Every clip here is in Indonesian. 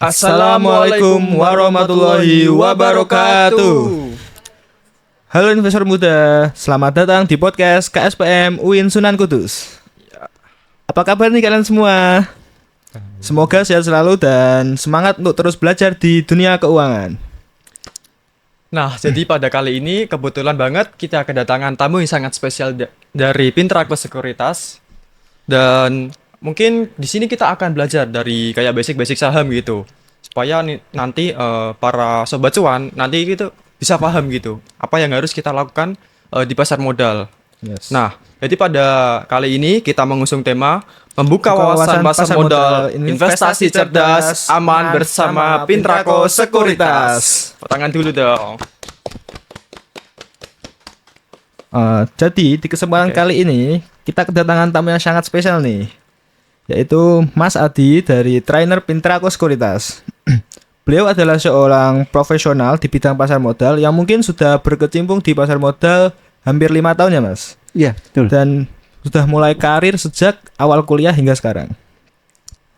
Assalamualaikum warahmatullahi wabarakatuh. Halo investor muda, selamat datang di podcast KSPM UIN Sunan Kudus. Apa kabar nih kalian semua? Semoga sehat selalu dan semangat untuk terus belajar di dunia keuangan. Nah, jadi pada kali ini kebetulan banget kita kedatangan tamu yang sangat spesial dari Pintraco Sekuritas. Dan mungkin di sini kita akan belajar dari kayak basic-basic saham gitu. Supaya nanti para sobat cuan nanti gitu bisa paham gitu apa yang harus kita lakukan di pasar modal. Yes. Nah, jadi pada kali ini kita mengusung tema membuka wawasan pasar modal, investasi cerdas, aman bersama Pintraco Sekuritas. Tangan dulu dong. Jadi di kesempatan kali ini kita kedatangan tamu yang sangat spesial nih, yaitu Mas Adi dari trainer Pintraco Sekuritas. Beliau adalah seorang profesional di bidang pasar modal yang mungkin sudah berkecimpung di pasar modal hampir 5 tahun ya Mas? Iya, betul. Dan sudah mulai karir sejak awal kuliah hingga sekarang.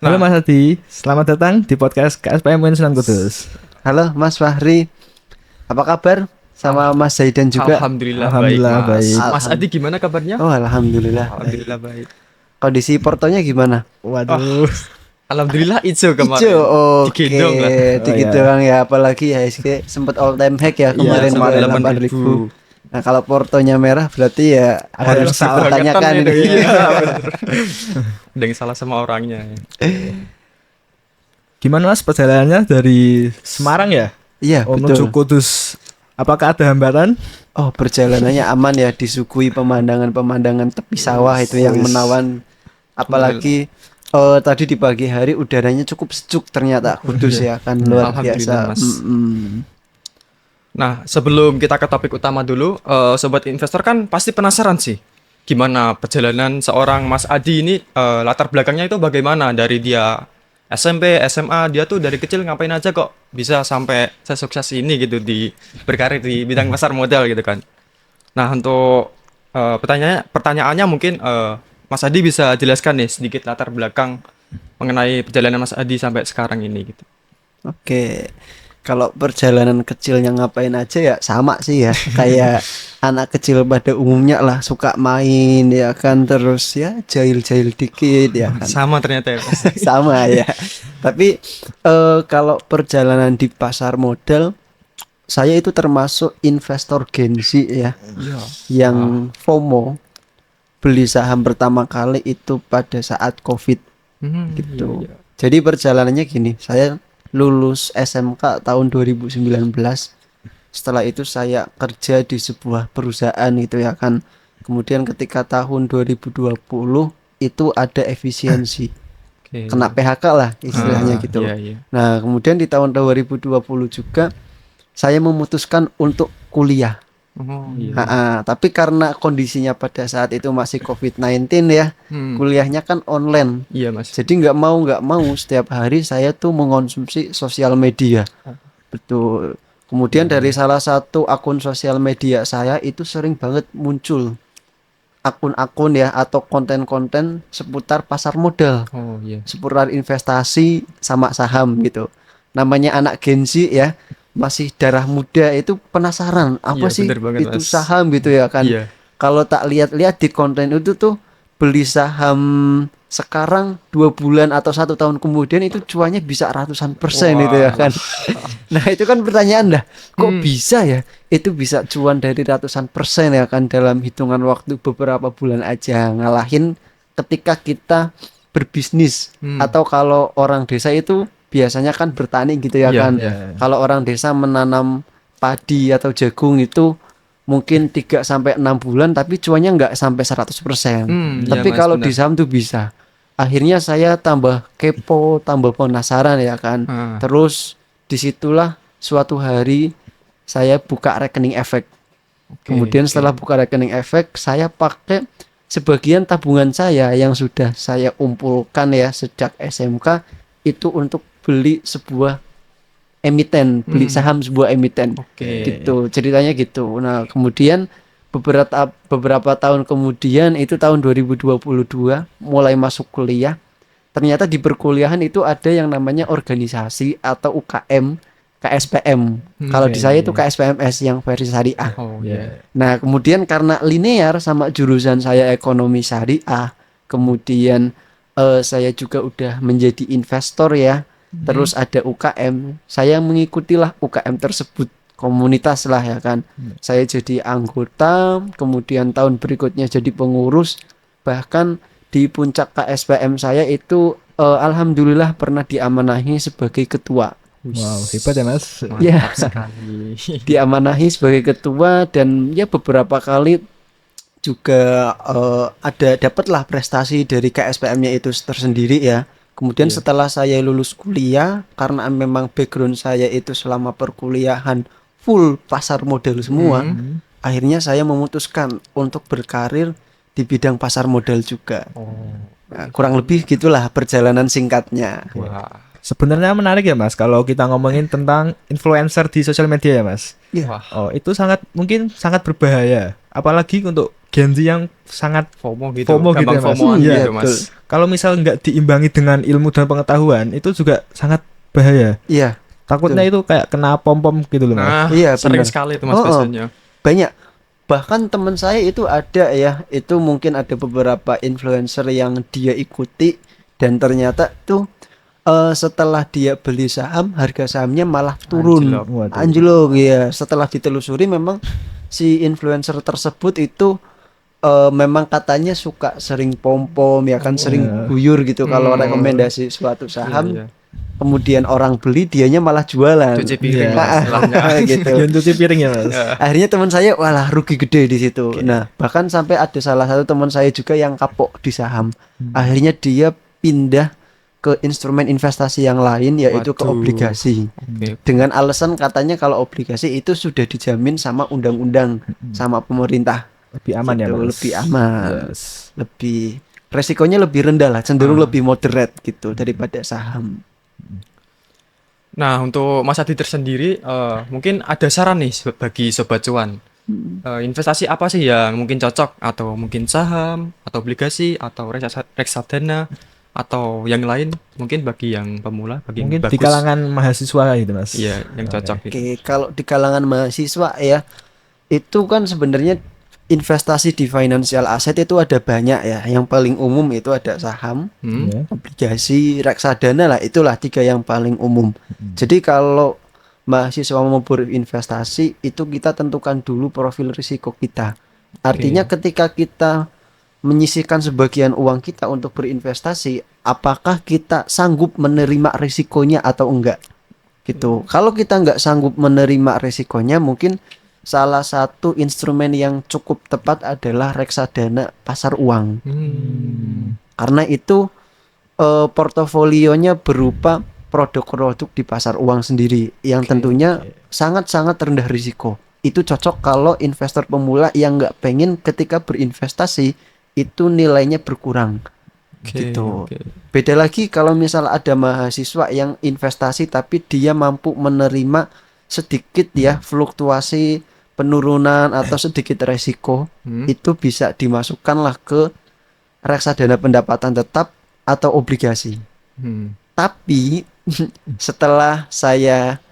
Halo Mas Adi, selamat datang di podcast KSPM UIN Sunan Kudus. Halo Mas Fahri, apa kabar? Sama Mas Zaidan juga. Alhamdulillah baik. Mas Adi gimana kabarnya? Oh, alhamdulillah. Alhamdulillah baik. Kondisi portonya gimana? Waduh. Alhamdulillah hijau kemarin. Hijau, oke. Digendong lah. Dikit doang ya, apalagi ya SG sempat all time high ya kemarin sempat 8.000. Nah, kalau portonya merah berarti ya harus salah. dipertanyakan ini. Ada yang salah sama orangnya. Gimana Mas perjalanannya dari Semarang ya? Iya, Menuju betul. Kudus. Apakah ada hambatan? Oh, perjalanannya aman ya, disuguhi pemandangan-pemandangan tepi sawah itu yang menawan. Apalagi tadi di pagi hari udaranya cukup sejuk ternyata Kudus ya kan, luar Alhamdulillah, biasa. Mas. Nah, sebelum kita ke topik utama dulu, sobat investor kan pasti penasaran sih, gimana perjalanan seorang Mas Adi ini, latar belakangnya itu bagaimana dari dia SMP, SMA, dia tuh dari kecil ngapain aja kok bisa sampai sesukses ini gitu di berkarir di bidang pasar modal gitu kan. Nah, untuk pertanyaannya mungkin Mas Adi bisa jelaskan nih sedikit latar belakang mengenai perjalanan Mas Adi sampai sekarang ini gitu. Oke. Kalau perjalanan kecilnya ngapain aja ya sama sih ya, kayak anak kecil pada umumnya lah, suka main ya kan, terus ya jahil-jahil dikit ya kan. Sama ternyata ya. Sama ya. Tapi kalau perjalanan di pasar modal, saya itu termasuk investor gengsi ya, yang FOMO, beli saham pertama kali itu pada saat COVID gitu. Iya. Jadi perjalanannya gini, saya lulus SMK tahun 2019. Setelah itu saya kerja di sebuah perusahaan gitu ya kan. Kemudian ketika tahun 2020 itu ada efisiensi. Kena PHK lah istilahnya gitu. Iya. Nah, kemudian di tahun 2020 juga saya memutuskan untuk kuliah. Tapi karena kondisinya pada saat itu masih COVID-19 ya, kuliahnya kan online. Iya Mas. Jadi nggak mau setiap hari saya tuh mengonsumsi sosial media. Betul. Kemudian dari salah satu akun sosial media saya itu sering banget muncul akun-akun ya atau konten-konten seputar pasar modal, seputar investasi sama saham gitu. Namanya anak Gen-Z ya, masih darah muda itu penasaran apa sih banget, itu Mas. saham gitu ya kan. Iya. Kalau tak lihat-lihat di konten itu tuh, beli saham sekarang 2 bulan atau 1 tahun kemudian itu cuannya bisa ratusan persen itu ya kan. Nah itu kan pertanyaan dah, kok bisa ya itu bisa cuan dari ratusan persen ya kan dalam hitungan waktu beberapa bulan aja, ngalahin ketika kita berbisnis. Atau kalau orang desa itu biasanya kan bertani gitu ya kan. Kalau orang desa menanam padi atau jagung itu mungkin 3-6 bulan tapi cuannya nggak sampai 100%. Tapi Mas, kalau benar. di saham tuh bisa. Akhirnya saya tambah kepo, tambah penasaran ya kan. Terus disitulah suatu hari saya buka rekening efek. Kemudian setelah buka rekening efek, saya pakai sebagian tabungan saya yang sudah saya kumpulkan ya sejak SMK itu untuk beli sebuah emiten, beli saham sebuah emiten. Gitu, ceritanya gitu. Nah, kemudian beberapa tahun kemudian itu tahun 2022 mulai masuk kuliah, ternyata di perkuliahan itu ada yang namanya organisasi atau UKM, KSPM. Kalau di saya itu KSPMS yang versi syariah. Oh iya. Nah, kemudian karena linear sama jurusan saya ekonomi syariah, kemudian saya juga udah menjadi investor ya. Terus ada UKM, saya mengikutilah UKM tersebut, komunitas lah ya kan. Saya jadi anggota, kemudian tahun berikutnya jadi pengurus, bahkan di puncak KSPM saya itu alhamdulillah pernah diamanahi sebagai ketua. Wow, hebat ya Mas. Ya, Mantap sekali. diamanahi sebagai ketua dan ya beberapa kali juga dapatlah prestasi dari KSPM-nya itu tersendiri ya. Kemudian setelah saya lulus kuliah, karena memang background saya itu selama perkuliahan full pasar modal semua, akhirnya saya memutuskan untuk berkarir di bidang pasar modal juga. Nah, kurang lebih gitulah perjalanan singkatnya. Wah. Sebenarnya menarik ya Mas kalau kita ngomongin tentang influencer di sosial media ya Mas. Iya. Wah. Oh, itu mungkin sangat berbahaya. Apalagi untuk Gen Z yang sangat FOMO gitu. FOMO gitu Gampang ya, Mas. FOMO-an Iya, gitu, Mas. betul. kalau misal nggak diimbangi dengan ilmu dan pengetahuan itu juga sangat bahaya. Iya, Takutnya itu kayak kena pom-pom gitu loh Mas. Nah, Iya, sering benar. sekali itu Mas Oh, biasanya. banyak. Bahkan teman saya itu ada ya, itu mungkin ada beberapa influencer yang dia ikuti dan ternyata tuh setelah dia beli saham, harga sahamnya malah turun. Anjlok. Waduh. Anjlok ya. Setelah ditelusuri memang si influencer tersebut itu memang katanya suka sering pom-pom ya kan, sering guyur gitu kalau rekomendasi suatu saham. Iya, iya. Kemudian orang beli, dianya malah jualan. Cuci piring Iya. lah istilahnya. Gitu. Jangan cuci piring ya Mas. Akhirnya teman saya walah rugi gede di situ. Nah, bahkan sampai ada salah satu teman saya juga yang kapok di saham. Akhirnya dia pindah ke instrumen investasi yang lain, yaitu ke Waduh. obligasi. Oke. Dengan alasan katanya kalau obligasi itu sudah dijamin sama undang-undang, sama pemerintah. Lebih aman ya Gitu, Mas. lebih aman. Yes. Lebih resikonya lebih rendah lah, cenderung lebih moderate gitu daripada saham. Nah, untuk Mas Adi tersendiri, mungkin ada saran nih bagi Sobat Cuan. Investasi apa sih yang mungkin cocok? Atau mungkin saham, atau obligasi, atau reksadana, atau yang lain? Mungkin bagi yang pemula, bagi yang Mungkin di bagus. kalangan mahasiswa gitu Mas. Iya, yang cocok gitu. Oke, kalau di kalangan mahasiswa ya, itu kan sebenarnya investasi di financial asset itu ada banyak ya. Yang paling umum itu ada saham, Ya. obligasi, reksadana lah. Itulah 3 yang paling umum. Jadi kalau mahasiswa mau berinvestasi itu kita tentukan dulu profil risiko kita. Artinya ketika kita menyisihkan sebagian uang kita untuk berinvestasi, apakah kita sanggup menerima risikonya atau enggak? Gitu. Kalau kita enggak sanggup menerima risikonya, mungkin salah satu instrumen yang cukup tepat adalah reksadana pasar uang. Karena itu portofolionya berupa produk-produk di pasar uang sendiri yang tentunya sangat-sangat rendah risiko. Itu cocok kalau investor pemula yang nggak pengen ketika berinvestasi itu nilainya berkurang. Gitu. Beda lagi kalau misal ada mahasiswa yang investasi tapi dia mampu menerima sedikit ya fluktuasi penurunan atau sedikit resiko, itu bisa dimasukkanlah ke reksadana pendapatan tetap atau obligasi. Tapi setelah saya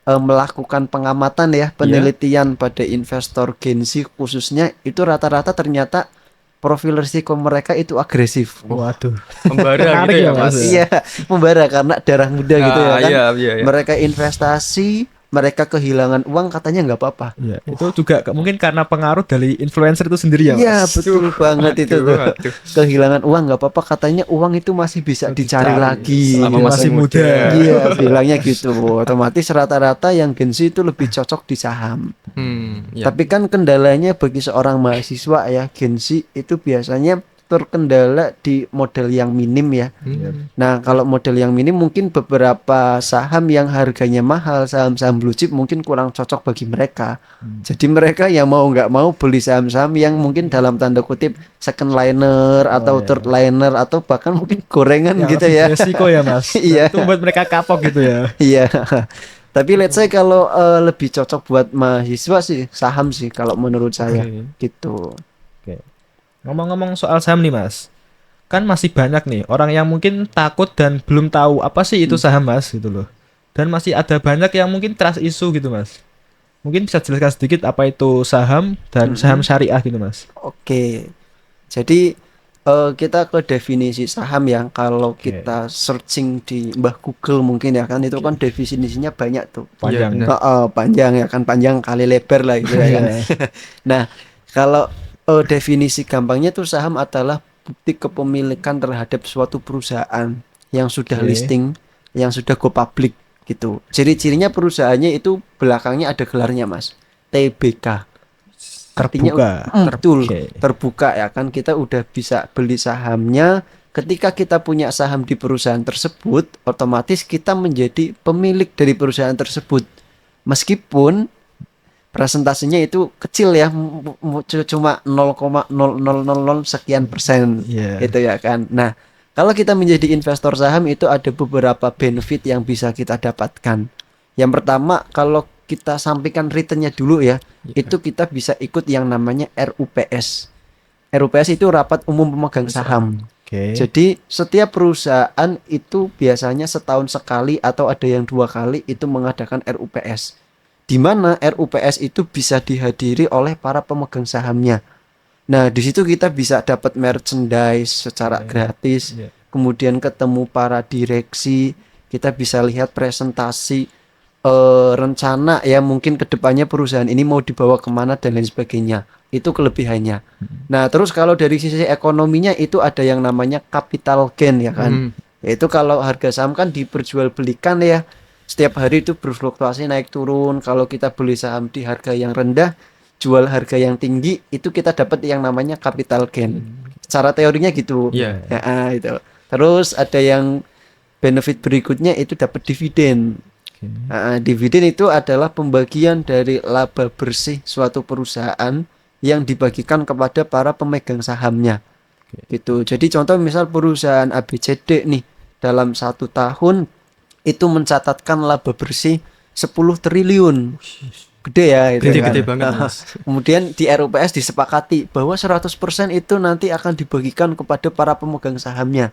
melakukan pengamatan ya, penelitian pada investor Gen Z khususnya, itu rata-rata ternyata profil risiko mereka itu agresif. Waduh. Membara Menarik gitu ya, ya, Mas. Mas. Iya, membara karena darah muda gitu ya kan. Iya. Mereka investasi, mereka kehilangan uang katanya nggak apa-apa. Ya, itu juga mungkin karena pengaruh dari influencer itu sendiri ya Mas. Iya betul banget itu tuh. Waduh. Kehilangan uang nggak apa-apa katanya, uang itu masih bisa dicari lagi. Selama masih muda. Iya bilangnya gitu. Otomatis rata-rata yang Gen Z itu lebih cocok di saham. Ya. Tapi kan kendalanya bagi seorang mahasiswa ya, Gen Z itu biasanya terkendala di modal yang minim ya. Nah kalau modal yang minim mungkin beberapa saham yang harganya mahal, saham-saham blue chip mungkin kurang cocok bagi mereka. Jadi mereka yang mau nggak mau beli saham-saham yang mungkin dalam tanda kutip second liner atau third liner atau bahkan mungkin gorengan Yang gitu lebih ya. resiko ya Mas. Iya. Itu buat mereka kapok gitu ya. Iya. Tapi let's say kalau lebih cocok buat mahasiswa sih saham sih kalau menurut saya gitu. Ngomong-ngomong soal saham nih Mas, kan masih banyak nih orang yang mungkin takut dan belum tahu apa sih itu saham Mas gitu loh. Dan masih ada banyak yang mungkin trust issue gitu Mas. Mungkin bisa jelaskan sedikit apa itu saham dan saham syariah gitu Mas. Oke. Jadi kita ke definisi saham yang kalau kita searching di Mbah Google mungkin ya kan itu kan definisinya banyak tuh. Panjang. Iya, benar. Panjang ya kan, panjang kali lebar lah gitu ya kan. Nah, kalau definisi gampangnya tuh saham adalah bukti kepemilikan terhadap suatu perusahaan yang sudah Oke. listing, yang sudah go public gitu. Ciri-cirinya perusahaannya itu belakangnya ada gelarnya Mas. TBK. Artinya Terbuka. betul, Oke. terbuka ya kan, kita udah bisa beli sahamnya. Ketika kita punya saham di perusahaan tersebut, otomatis kita menjadi pemilik dari perusahaan tersebut. Meskipun presentasinya itu kecil ya, cuma 0,0000 sekian persen Iya. gitu ya kan. Nah, kalau kita menjadi investor saham itu ada beberapa benefit yang bisa kita dapatkan. Yang pertama, kalau kita sampaikan returnnya dulu ya, itu kita bisa ikut yang namanya RUPS. RUPS itu rapat umum pemegang saham. Oke. Jadi setiap perusahaan itu biasanya setahun sekali atau ada yang 2 kali itu mengadakan RUPS. Di mana RUPS itu bisa dihadiri oleh para pemegang sahamnya. Nah, di situ kita bisa dapat merchandise secara gratis. Iya. Kemudian ketemu para direksi, kita bisa lihat presentasi rencana ya mungkin kedepannya perusahaan ini mau dibawa kemana dan lain sebagainya. Itu kelebihannya. Nah, terus kalau dari sisi ekonominya itu ada yang namanya capital gain ya kan. Yaitu kalau harga saham kan diperjualbelikan ya. Setiap hari itu berfluktuasi naik turun. Kalau kita beli saham di harga yang rendah, jual harga yang tinggi, itu kita dapat yang namanya capital gain. Secara teorinya gitu. Iya. Ya, itu. Terus ada yang benefit berikutnya itu dapat dividen. Dividen itu adalah pembagian dari laba bersih suatu perusahaan yang dibagikan kepada para pemegang sahamnya. Gitu. Jadi contoh misal perusahaan ABCD nih dalam 1 tahun itu mencatatkan laba bersih 10 triliun. Gede ya itu Gede-gede kan. banget, Mas. Kemudian di RUPS disepakati bahwa 100% itu nanti akan dibagikan kepada para pemegang sahamnya.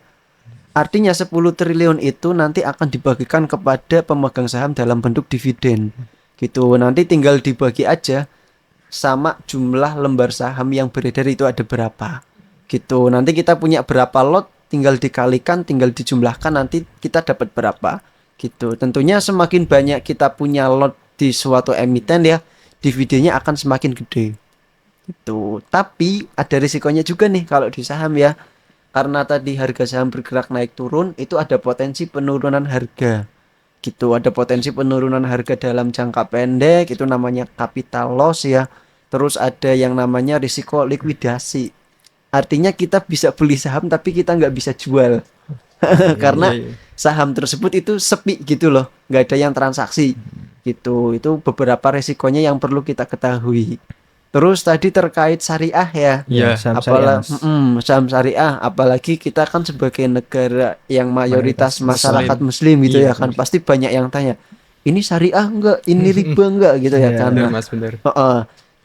Artinya 10 triliun itu nanti akan dibagikan kepada pemegang saham dalam bentuk dividen. Gitu. Nanti tinggal dibagi aja sama jumlah lembar saham yang beredar itu ada berapa. Gitu. Nanti kita punya berapa lot, tinggal dikalikan, tinggal dijumlahkan, nanti kita dapat berapa. Gitu. Tentunya semakin banyak kita punya lot di suatu emiten ya, dividennya akan semakin gede. Gitu. Tapi ada risikonya juga nih kalau di saham ya. Karena tadi harga saham bergerak naik turun, itu ada potensi penurunan harga. Gitu, ada potensi penurunan harga dalam jangka pendek, itu namanya capital loss ya. Terus ada yang namanya risiko likuidasi. Artinya kita bisa beli saham tapi kita nggak bisa jual. Karena saham tersebut itu sepi gitu loh, nggak ada yang transaksi. Gitu, itu beberapa risikonya yang perlu kita ketahui. Terus tadi terkait syariah ya. Iya, saham syariah. Saham syariah, apalagi kita kan sebagai negara yang mayoritas masyarakat muslim gitu Iya, ya kan, pasti banyak yang tanya, ini syariah enggak, ini riba enggak gitu ya Iya, kan. Benar, Nah, Mas, benar.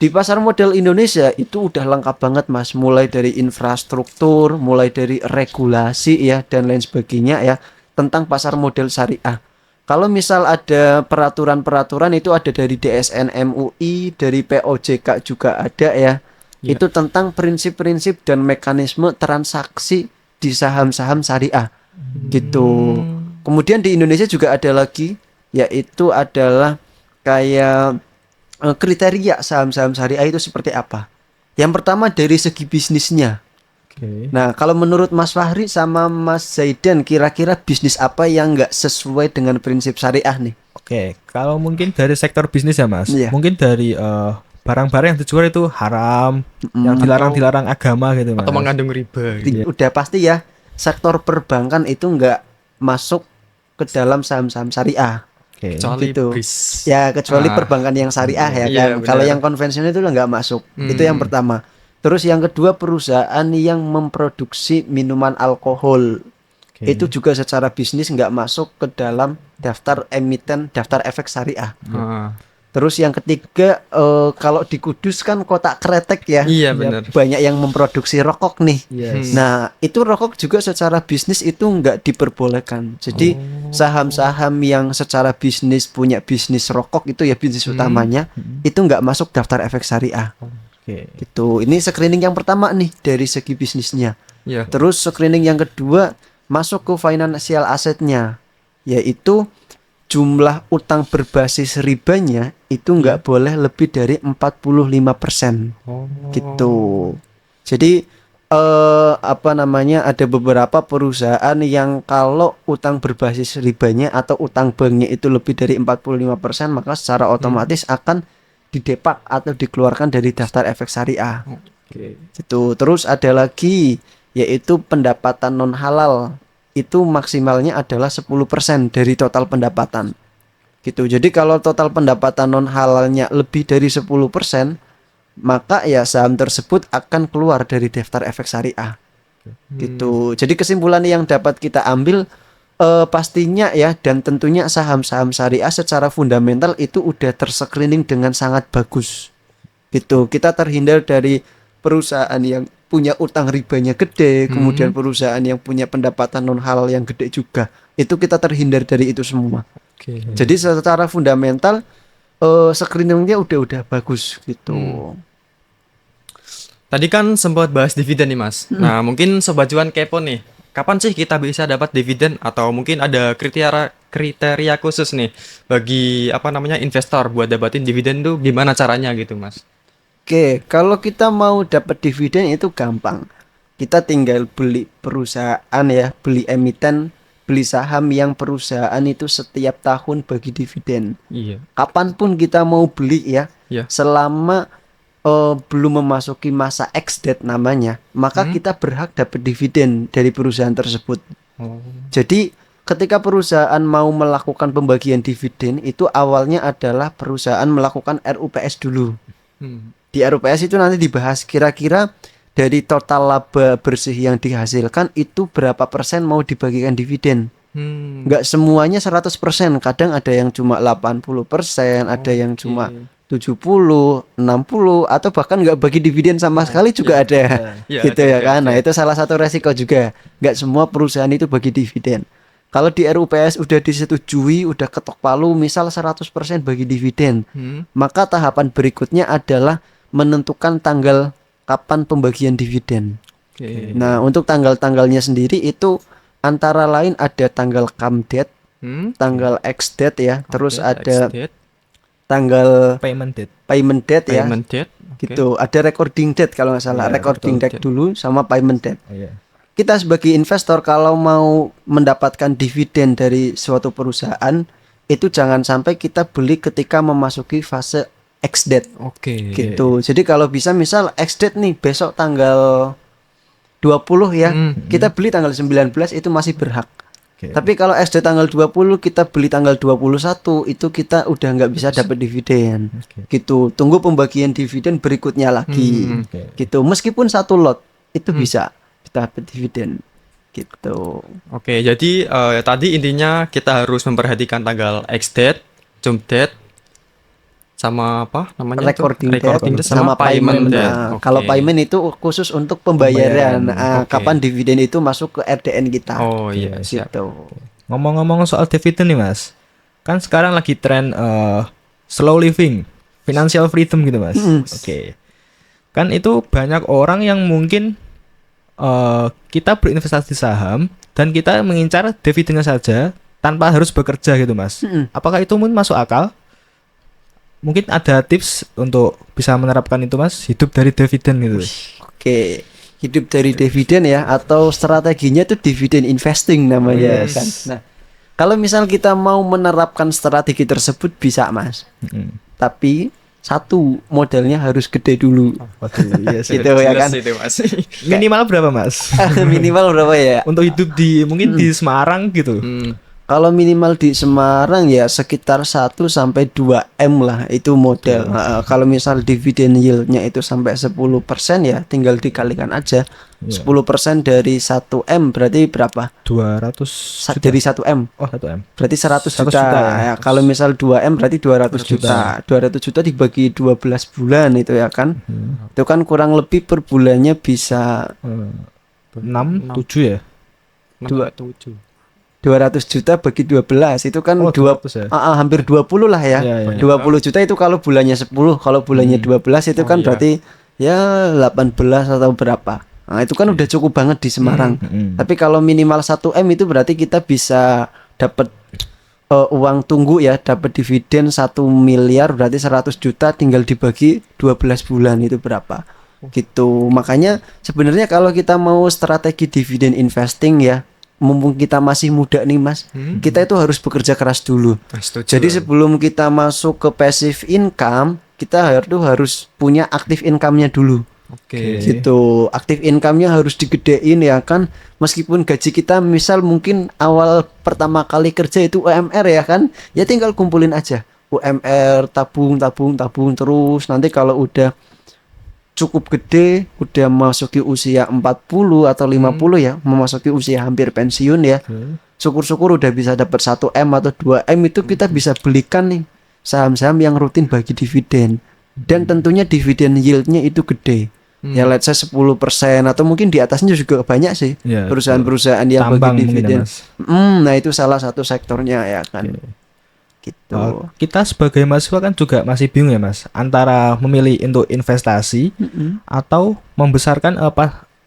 di pasar modal Indonesia itu udah lengkap banget Mas, mulai dari infrastruktur, mulai dari regulasi ya dan lain sebagainya ya tentang pasar modal syariah. Kalau misal ada peraturan-peraturan itu ada dari DSN MUI, dari POJK juga ada ya. Itu tentang prinsip-prinsip dan mekanisme transaksi di saham-saham syariah. Gitu. Kemudian di Indonesia juga ada lagi, yaitu adalah kayak kriteria saham-saham syariah itu seperti apa. Yang pertama dari segi bisnisnya. Oke. Nah, kalau menurut Mas Fahri sama Mas Zaidan, kira-kira bisnis apa yang nggak sesuai dengan prinsip syariah nih? Oke, kalau mungkin dari sektor bisnis ya Mas, Iya. mungkin dari barang-barang yang dijual itu haram, yang dilarang-dilarang agama gitu Mas. Atau mengandung riba. gitu. Udah pasti ya, sektor perbankan itu nggak masuk ke dalam saham-saham syariah. Oke. Kecuali gitu. BRIS. Ya, kecuali perbankan yang syariah ya Iya, kan. benar. Kalau yang konvensional itu nggak masuk. Itu yang pertama. Terus yang kedua, perusahaan yang memproduksi minuman alkohol. Oke. Itu juga secara bisnis nggak masuk ke dalam daftar emiten, daftar efek syariah. Ah. Terus yang ketiga, kalau di Kudus kan kota kretek ya. Iya, benar. Banyak yang memproduksi rokok nih. Yes. Nah, itu rokok juga secara bisnis itu nggak diperbolehkan. Jadi saham-saham yang secara bisnis punya bisnis rokok itu ya bisnis utamanya itu nggak masuk daftar efek syariah. Oke. Gitu. Ini screening yang pertama nih dari segi bisnisnya. Iya. Terus screening yang kedua masuk ke financial assetnya, yaitu jumlah utang berbasis ribanya itu nggak boleh lebih dari 45%. Gitu. Jadi ada beberapa perusahaan yang kalau utang berbasis ribanya atau utang banknya itu lebih dari 45%, maka secara otomatis akan didepak atau dikeluarkan dari daftar efek syariah. Gitu. Terus ada lagi yaitu pendapatan non halal. Itu maksimalnya adalah 10% dari total pendapatan. Gitu. Jadi kalau total pendapatan non halalnya lebih dari 10%, maka ya saham tersebut akan keluar dari daftar efek syariah. Gitu. Jadi kesimpulan yang dapat kita ambil pastinya ya, dan tentunya saham-saham syariah secara fundamental itu udah terscreening dengan sangat bagus. Gitu. Kita terhindar dari perusahaan yang punya utang ribanya gede, kemudian perusahaan yang punya pendapatan non halal yang gede juga. Itu kita terhindar dari itu semua. Jadi secara fundamental screeningnya udah bagus gitu. Tadi kan sempat bahas dividen nih Mas. Nah mungkin Sobat Cuan kepo nih, kapan sih kita bisa dapat dividen, atau mungkin ada kriteria khusus nih bagi investor buat dapatin dividen tuh gimana caranya gitu Mas? Oke, kalau kita mau dapat dividen itu gampang. Kita tinggal beli perusahaan ya, beli emiten, beli saham yang perusahaan itu setiap tahun bagi dividen. Iya. Kapanpun kita mau beli ya, Iya. selama belum memasuki masa ex-date namanya, maka kita berhak dapat dividen dari perusahaan tersebut. Jadi ketika perusahaan mau melakukan pembagian dividen itu awalnya adalah perusahaan melakukan RUPS dulu. Di RUPS itu nanti dibahas kira-kira dari total laba bersih yang dihasilkan itu berapa persen mau dibagikan dividen. Nggak semuanya 100%, kadang ada yang cuma 80%, ada yang cuma 70, 60, atau bahkan nggak bagi dividen sama sekali juga ada. Gitu ya kan. Nah itu salah satu resiko juga, nggak semua perusahaan itu bagi dividen. Kalau di RUPS udah disetujui, udah ketok palu, misal 100% bagi dividen, maka tahapan berikutnya adalah menentukan tanggal kapan pembagian dividen. Nah, untuk tanggal-tanggalnya sendiri itu antara lain ada tanggal come date, tanggal ex date ya, terus ada tanggal Payment date. payment date ya. Payment date. Gitu. Ada recording date kalau nggak salah, Ya, recording date dulu sama payment date. Iya. Kita sebagai investor kalau mau mendapatkan dividen dari suatu perusahaan itu jangan sampai kita beli ketika memasuki fase ex-date. Gitu. Jadi kalau bisa misal ex-date nih besok tanggal 20 ya, kita beli tanggal 19 itu masih berhak. Tapi kalau ex-date tanggal 20 kita beli tanggal 21 itu kita udah nggak bisa dapat dividen. Gitu. Tunggu pembagian dividen berikutnya lagi. Gitu. Meskipun satu lot itu bisa dapat dividen. Gitu. Oke, jadi tadi intinya kita harus memperhatikan tanggal ex-date, jump date, sama apa namanya recording date date sama payment. Nah, kalau payment itu khusus untuk pembayaran. Kapan dividen itu masuk ke RDN kita. Oh iya, siap. Gitu. Ngomong-ngomong soal dividen nih Mas, kan sekarang lagi tren slow living, financial freedom gitu Mas. Oke. Kan itu banyak orang yang mungkin kita berinvestasi di saham dan kita mengincar dividennya saja tanpa harus bekerja gitu Mas. Apakah itu mungkin masuk akal? Mungkin ada tips untuk bisa menerapkan itu Mas, hidup dari dividen gitu. Oke, hidup dari dividen ya, atau strateginya itu dividen investing namanya kan. Nah, kalau misal kita mau menerapkan strategi tersebut bisa Mas. Tapi satu, modalnya harus gede dulu. Gitu ya kan. Minimal berapa Mas? Minimal berapa ya? Untuk hidup di mungkin di Semarang gitu. Kalau minimal di Semarang ya sekitar 1 sampai 2 M lah itu model. Kalau misal dividen yieldnya itu sampai 10% ya tinggal dikalikan aja. 10% dari 1 M berarti berapa? 200 juta. Dari 1 M. Oh, 1 M. Berarti 100 100 juta. juta ya. Ya, kalau misal 2 M berarti 200 juta. 200 juta dibagi 12 bulan itu ya kan. Itu kan kurang lebih per bulannya bisa 6 7 ya. 200 juta bagi 12 itu kan Oh, 200 ya? hampir 20 lah ya. Iya, iya. 20 juta itu kalau bulannya 10, kalau bulannya 12 itu kan berarti ya 18 atau berapa. Nah, itu kan udah cukup banget di Semarang. Tapi kalau minimal 1 M itu berarti kita bisa dapat uang tunggu ya, dapat dividen 1 miliar berarti 100 juta tinggal dibagi 12 bulan itu berapa. Gitu. Makanya sebenarnya kalau kita mau strategi dividen investing ya, mumpung kita masih muda nih Mas, kita itu harus bekerja keras dulu. Jadi sebelum kita masuk ke passive income, kita harus punya active income-nya dulu. Oke. Gitu. Active income-nya harus digedein ya kan. Meskipun gaji kita misal mungkin awal pertama kali kerja itu UMR ya kan, ya tinggal kumpulin aja UMR, tabung terus. Nanti kalau udah cukup gede, udah memasuki usia 40 atau 50 ya, memasuki usia hampir pensiun ya. Syukur-syukur udah bisa dapat 1 M atau 2 M itu kita bisa belikan nih saham-saham yang rutin bagi dividen. Dan tentunya dividen yieldnya itu gede. Ya let's say 10% atau mungkin di atasnya juga banyak sih Ya, perusahaan-perusahaan yang tambang bagi mungkin ya, dividen. Mas. Nah itu salah satu sektornya ya kan. Gitu. Kita sebagai mahasiswa kan juga masih bingung ya Mas, antara memilih untuk investasi atau membesarkan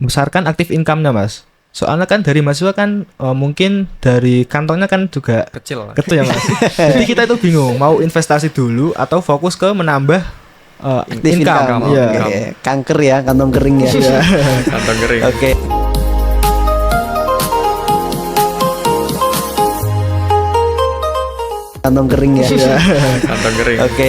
membesarkan aktif income-nya Mas. Soalnya kan dari mahasiswa kan mungkin dari kantongnya kan juga Kecil lah. kecil ya Mas. Jadi kita itu bingung mau investasi dulu atau fokus ke menambah Aktif income. income. Iya. Oke. Kanker ya, kantong kering ya. Kantong kering. Oke. Kantong kering ya. Kantong kering. Oke.